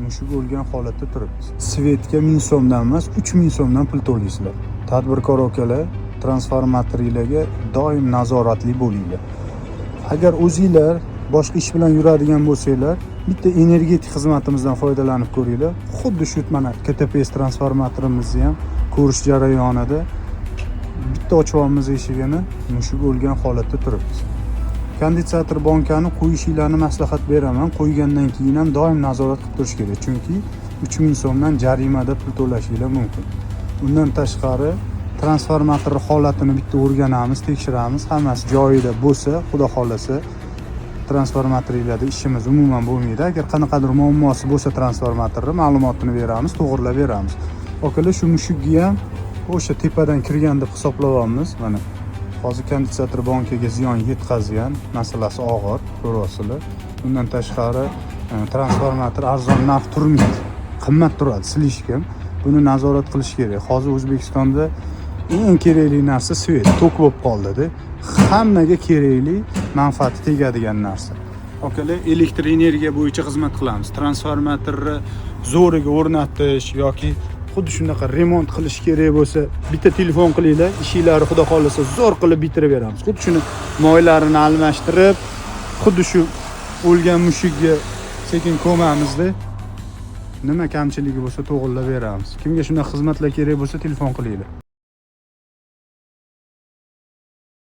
mushuk o'lgan holatda turibmiz. Svetga 1000 so'mdan emas, 3000 so'mdan pul to'laysizlar. Tadbirkor akalar, transformatorlarga doim nazoratli bo'linglar. Agar o'zingizlar boshqa ish bilan yuradigan bo'lsanglar, bitta energetik xizmatimizdan foydalanib ko'ringlar. Xuddi shu mana KTPS transformatorimizni ham ko'rish jarayonida bitta ochib olamiz eshigini, mushuk o'lgan holatda turibmiz. Konditsioner bankani qo'yishinglarni maslahat beraman. Qo'ygandan keyin ham doim nazorat qilib turish kerak, chunki 3000 so'mdan jarimada pul to'lashinglar mumkin. Undan tashqari transformator holatini bitta o'rganamiz, tekshiramiz. Hammasi joyida bo'lsa, xudo xolasa transformatorlarda ishimiz umuman bo'lmaydi. Agar qanaqadir muammosi bo'lsa transformatorni ma'lumotini beramiz, to'g'rilab beramiz. Okalar, shu mushukga ham o'sha tepadan kirgan deb hisoblayapmiz. Mana hozir konditsioner bankaga ziyon yetkazgan, masalasi og'ir, ko'ryapsizlar. Undan tashqari transformator arzon narx turmaydi, qimmat turadi, silishkim. Buni nazorat qilish kerak. Hozir O'zbekistonda eng kerakli narsa svet, tok bo'lib qoldi-da. Hammaga kerakli, manfaati tegadigan narsa. Okalar, elektr energiya bo'yicha xizmat qilamiz. Transformatorni zo'riga o'rnatish yoki xuddi shunaqa remont qilish kerak bo'lsa, bitta telefon qilinglar, ishinglarni xudo xolasa zo'r qilib bitirib beramiz. Xuddi shuni moylarini almashtirib, xuddi shu o'lgan mushukga sekin ko'mamizda. Nima kamchiligi bo'lsa to'g'rilab beramiz. Kimga shunday xizmatlar kerak bo'lsa telefon qilinglar.